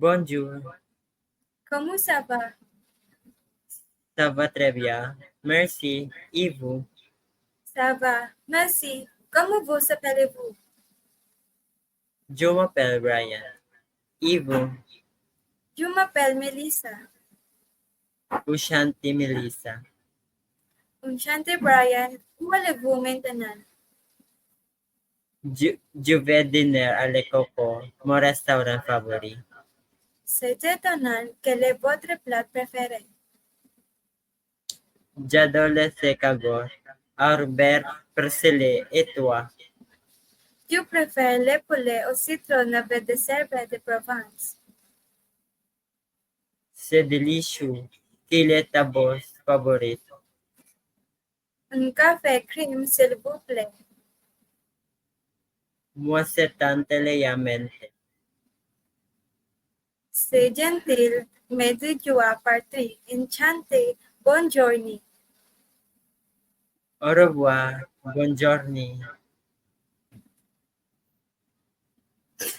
Bonjour, Comment ça va? ça va très bien. Merci. Et vous? Ça va, merci. Comment vous appelez-vous? Je m'appelle Brian. Et vous? Je m'appelle Melissa. Ushanti Melissa. Enchanté Brian. Où allez-vous maintenant? Je vais dîner à l'Ecoco, mon restaurant favori. C'est étonnant. Quel est votre plat préféré? J'adore les escargots, Harbert, persilé et toi? Je préfère les poulets au citron avec des herbes de Provence. C'est délicieux. Quel est ta bosse favorite? Un café crème, s'il vous plaît. Moi, c'est un téléamente. C'est gentil, mais je dois partir. Enchanté. Bonne journée. Au revoir. Bonne journée.